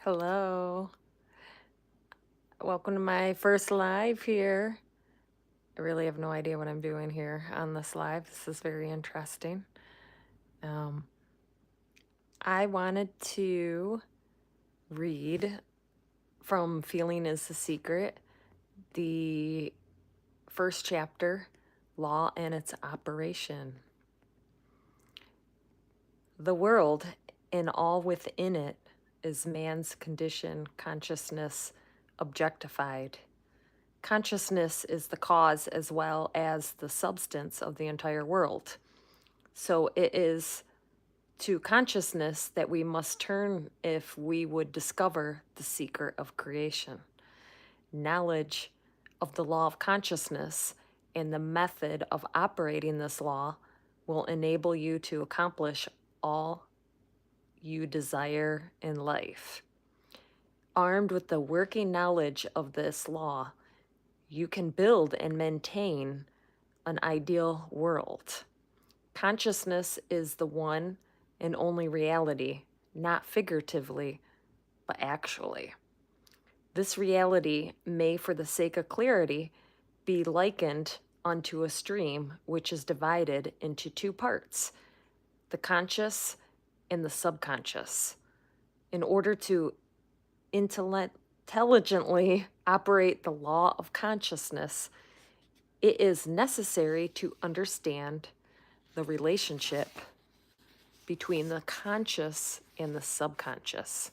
Hello. Welcome to my first live here. I really have no idea what I'm doing here on this live. This is very interesting. Um, I wanted to read from Feeling is the Secret, the first chapter, Law and its Operation. The world and all within it is man's condition, consciousness, objectified. Consciousness is the cause as well as the substance of the entire world. So it is to consciousness that we must turn if we would discover the secret of creation. Knowledge of the law of consciousness and the method of operating this law will enable you to accomplish all you desire in life. Armed with the working knowledge of this law, you can build and maintain an ideal world. Consciousness is the one and only reality, not figuratively, but actually. This reality may, for the sake of clarity, be likened unto a stream which is divided into two parts, the conscious and the subconscious. In order to intelligently operate the law of consciousness, it is necessary to understand the relationship between the conscious and the subconscious.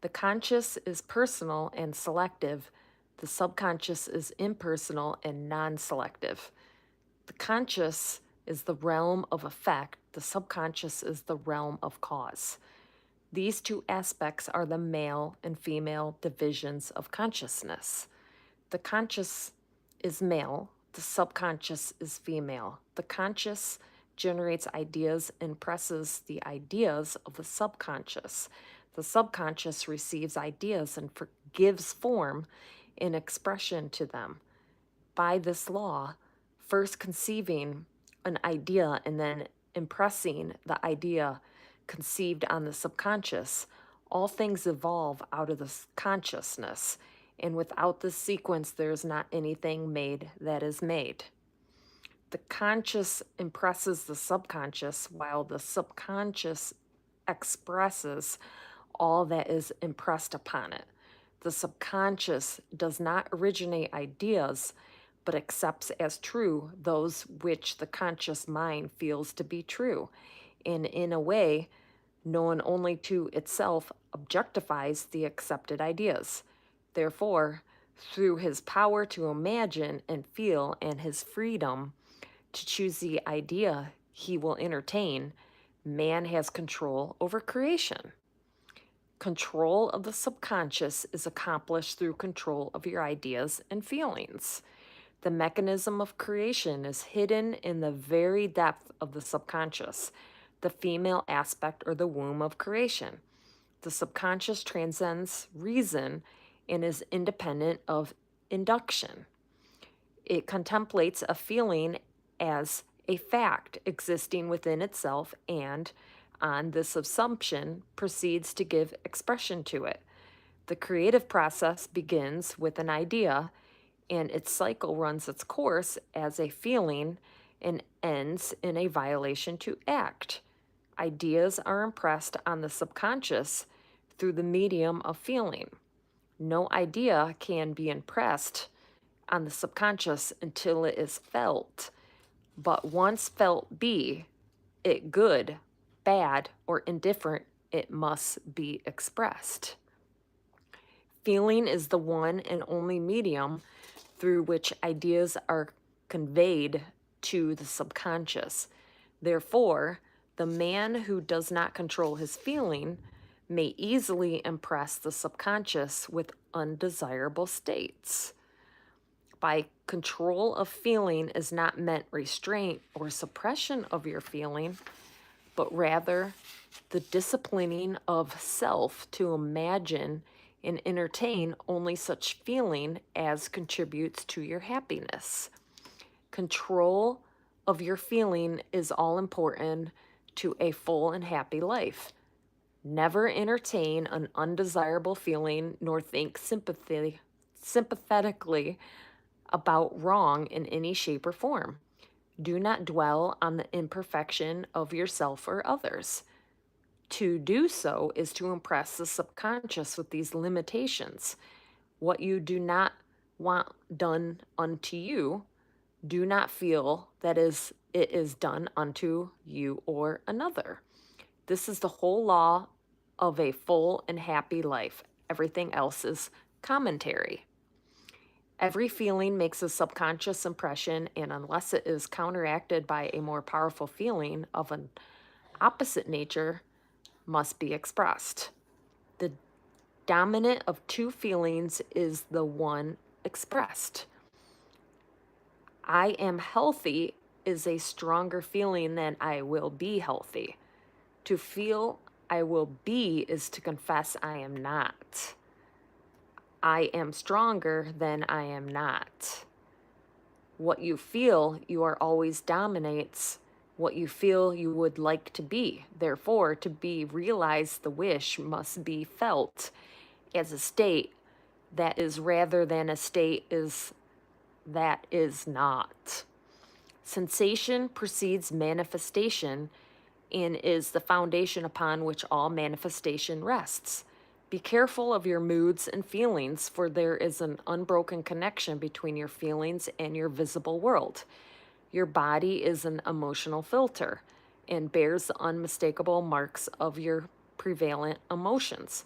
The conscious is personal and selective. The subconscious is impersonal and non-selective. The conscious is the realm of effect. The subconscious is the realm of cause. These two aspects are the male and female divisions of consciousness. The conscious is male, the subconscious is female. The conscious generates ideas and presses the ideas of the subconscious. The subconscious receives ideas and gives form and expression to them. By this law, first conceiving an idea and then impressing the idea conceived on the subconscious, all things evolve out of this consciousness. And without this sequence, there's not anything made that is made. The conscious impresses the subconscious, while the subconscious expresses all that is impressed upon it. The subconscious does not originate ideas, but accepts as true those which the conscious mind feels to be true, and in a way, known only to itself, objectifies the accepted ideas. Therefore, through his power to imagine and feel and his freedom to choose the idea he will entertain, man has control over creation. Control of the subconscious is accomplished through control of your ideas and feelings. The mechanism of creation is hidden in the very depth of the subconscious, the female aspect or the womb of creation. The subconscious transcends reason and is independent of induction. It contemplates a feeling as a fact existing within itself and, on this assumption, proceeds to give expression to it. The creative process begins with an idea, and its cycle runs its course as a feeling and ends in a violation to act. Ideas are impressed on the subconscious through the medium of feeling. No idea can be impressed on the subconscious until it is felt, but once felt be it good, bad, or indifferent, it must be expressed. Feeling is the one and only medium through which ideas are conveyed to the subconscious. Therefore, the man who does not control his feeling may easily impress the subconscious with undesirable states. By control of feeling is not meant restraint or suppression of your feeling, but rather the disciplining of self to imagine and entertain only such feeling as contributes to your happiness. Control of your feeling is all important to a full and happy life. Never entertain an undesirable feeling nor think sympathetically about wrong in any shape or form. Do not dwell on the imperfection of yourself or others. To do so is to impress the subconscious with these limitations. What you do not want done unto you, do not feel that it is done unto you or another. This is the whole law of a full and happy life. Everything else is commentary. Every feeling makes a subconscious impression, and unless it is counteracted by a more powerful feeling of an opposite nature, must be expressed. The dominant of two feelings is the one expressed. I am healthy is a stronger feeling than I will be healthy. To feel I will be is to confess I am not. I am stronger than I am not. What you feel, you are always dominates what you feel you would like to be. Therefore, to be realized, the wish must be felt as a state that is rather than a state is that is not. Sensation precedes manifestation and is the foundation upon which all manifestation rests. Be careful of your moods and feelings, for there is an unbroken connection between your feelings and your visible world. Your body is an emotional filter and bears the unmistakable marks of your prevalent emotions.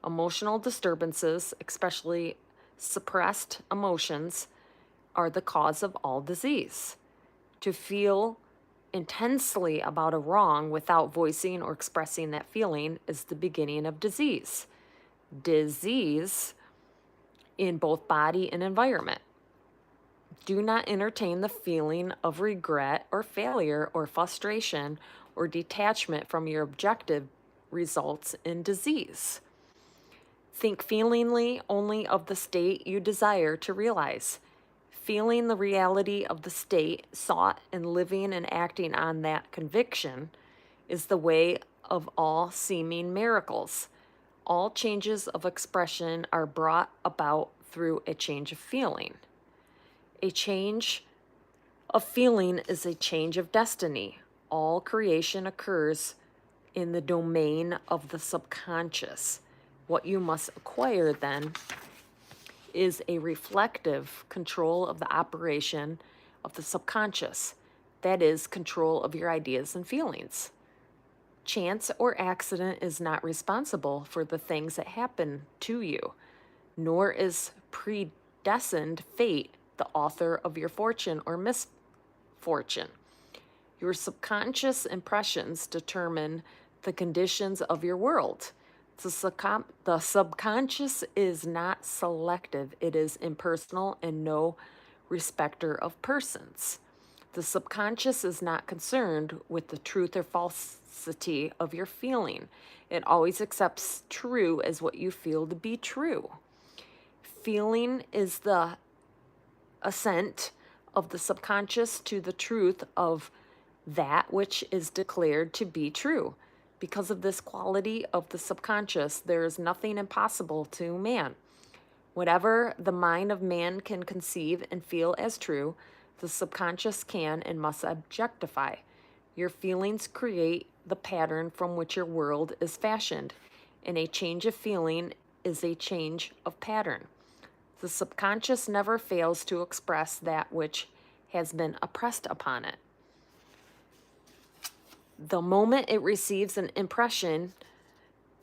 Emotional disturbances, especially suppressed emotions, are the cause of all disease. To feel intensely about a wrong without voicing or expressing that feeling is the beginning of disease. Disease in both body and environment. Do not entertain the feeling of regret or failure or frustration or detachment from your objective results in disease. Think feelingly only of the state you desire to realize. Feeling the reality of the state sought and living and acting on that conviction is the way of all seeming miracles. All changes of expression are brought about through a change of feeling. A change of feeling is a change of destiny. All creation occurs in the domain of the subconscious. What you must acquire then is a reflective control of the operation of the subconscious. That is, control of your ideas and feelings. Chance or accident is not responsible for the things that happen to you, nor is predestined fate the author of your fortune or misfortune. Your subconscious impressions determine the conditions of your world. The subconscious is not selective, it is impersonal and no respecter of persons. The subconscious is not concerned with the truth or falsity of your feeling. It always accepts true as what you feel to be true. Feeling is the assent of the subconscious to the truth of that which is declared to be true. Because of this quality of the subconscious, there is nothing impossible to man. Whatever the mind of man can conceive and feel as true, the subconscious can and must objectify. Your feelings create the pattern from which your world is fashioned, and a change of feeling is a change of pattern. The subconscious never fails to express that which has been oppressed upon it. The moment it receives an impression,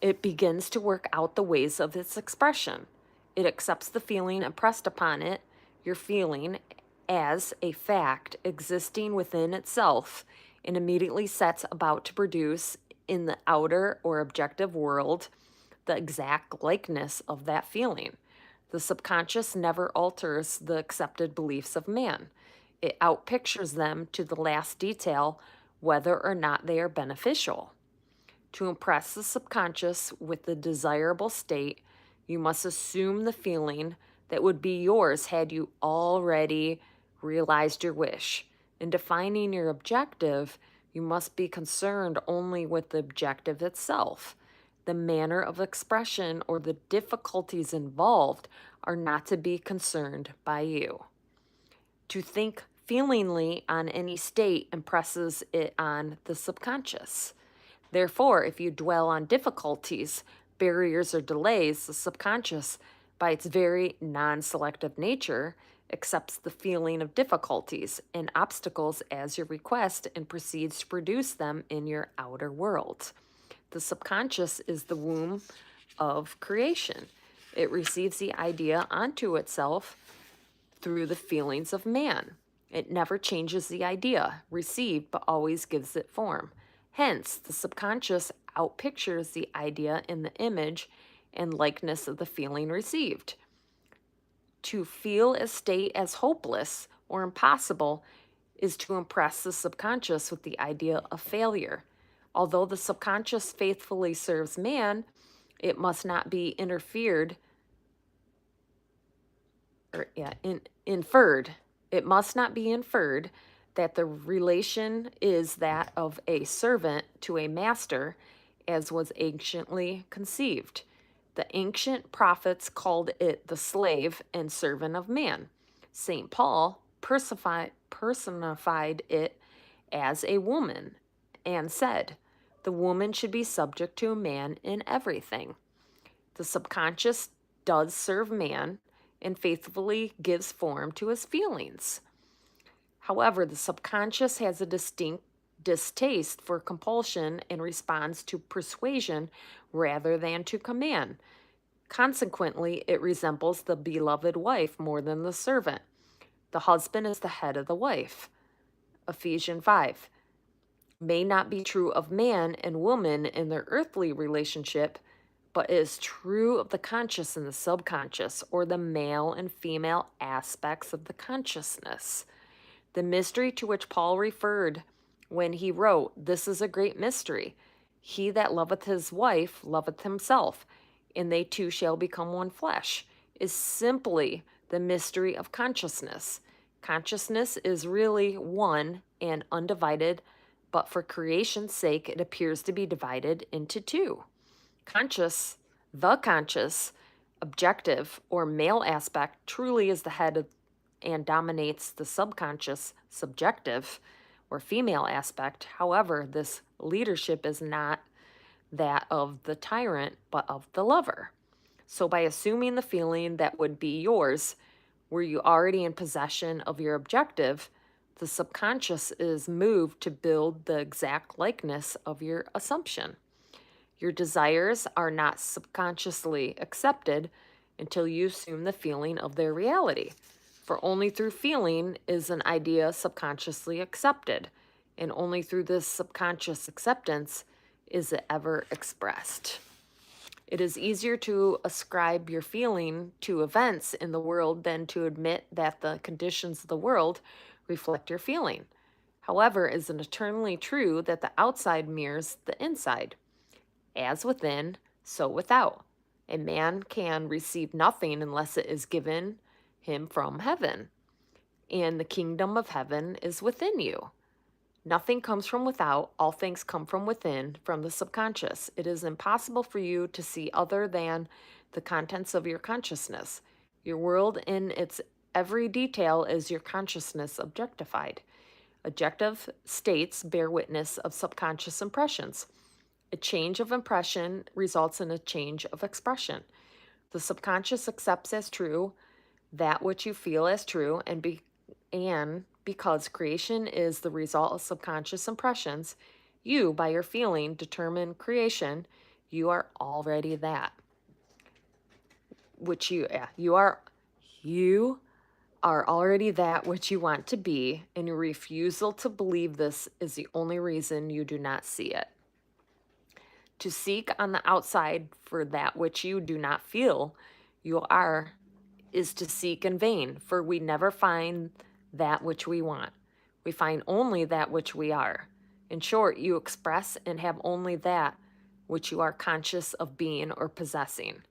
it begins to work out the ways of its expression. It accepts the feeling impressed upon it, your feeling, as a fact existing within itself, and immediately sets about to produce in the outer or objective world the exact likeness of that feeling. The subconscious never alters the accepted beliefs of man. It outpictures them to the last detail, whether or not they are beneficial. To impress the subconscious with the desirable state, you must assume the feeling that would be yours had you already realized your wish. In defining your objective, you must be concerned only with the objective itself. the manner of expression, or the difficulties involved are not to be concerned by you. To think feelingly on any state impresses it on the subconscious. Therefore, if you dwell on difficulties, barriers, or delays, the subconscious, by its very non selective nature, accepts the feeling of difficulties and obstacles as your request and proceeds to produce them in your outer world. The subconscious is the womb of creation. It receives the idea onto itself through the feelings of man. It never changes the idea received, but always gives it form. Hence, the subconscious outpictures the idea in the image and likeness of the feeling received. To feel a state as hopeless or impossible is to impress the subconscious with the idea of failure. Although the subconscious faithfully serves man, it must not be inferred. It must not be inferred that the relation is that of a servant to a master, as was anciently conceived. The ancient prophets called it the slave and servant of man. St. Paul personified it as a woman and said, the woman should be subject to a man in everything. The subconscious does serve man and faithfully gives form to his feelings. However, the subconscious has a distinct distaste for compulsion and responds to persuasion rather than to command. Consequently, it resembles the beloved wife more than the servant. The husband is the head of the wife. Ephesians 5. May not be true of man and woman in their earthly relationship, but is true of the conscious and the subconscious, or the male and female aspects of the consciousness. The mystery to which Paul referred when he wrote, "This is a great mystery. He that loveth his wife loveth himself, and they two shall become one flesh," is simply the mystery of consciousness. Consciousness is really one and undivided, but for creation's sake, it appears to be divided into two. The conscious, objective, or male aspect truly is the head of and dominates the subconscious, subjective, or female aspect. However, this leadership is not that of the tyrant, but of the lover. So by assuming the feeling that would be yours, were you already in possession of your objective, the subconscious is moved to build the exact likeness of your assumption. Your desires are not subconsciously accepted until you assume the feeling of their reality. For only through feeling is an idea subconsciously accepted, and only through this subconscious acceptance is it ever expressed. It is easier to ascribe your feeling to events in the world than to admit that the conditions of the world reflect your feeling. However, it is eternally true that the outside mirrors the inside. As within, so without. A man can receive nothing unless it is given him from heaven, and the kingdom of heaven is within you. Nothing comes from without, all things come from within, from the subconscious. It is impossible for you to see other than the contents of your consciousness. Your world in its every detail is your consciousness objectified. Objective states bear witness of subconscious impressions. A change of impression results in a change of expression. The subconscious accepts as true that which you feel as true, and because creation is the result of subconscious impressions, you, by your feeling, determine creation. You are already that. You are already that which you want to be, and your refusal to believe this is the only reason you do not see it. To seek on the outside for that which you do not feel you are is to seek in vain, for we never find that which we want. We find only that which we are. In short, you express and have only that which you are conscious of being or possessing.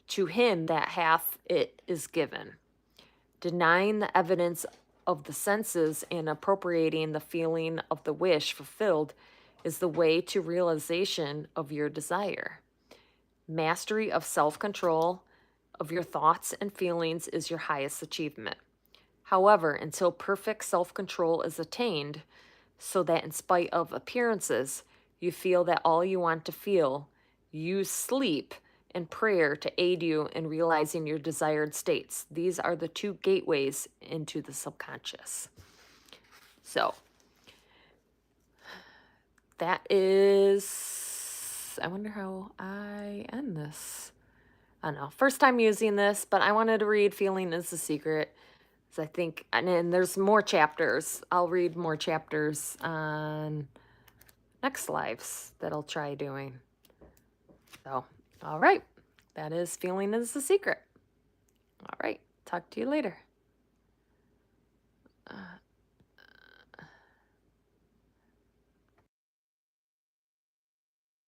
To him that hath it is given. Denying the evidence of the senses and appropriating the feeling of the wish fulfilled is the way to realization of your desire. Mastery of self-control of your thoughts and feelings is your highest achievement. However, until perfect self-control is attained, so that in spite of appearances, you feel that all you want to feel, use sleep and prayer to aid you in realizing your desired states. These are the two gateways into the subconscious. So, that is, I wonder how I end this. I don't know. First time using this, but I wanted to read Feeling is the Secret. So I think, and then there's more chapters. I'll read more chapters on next lives that I'll try doing. So, all right. That is Feeling is the Secret. All right. Talk to you later.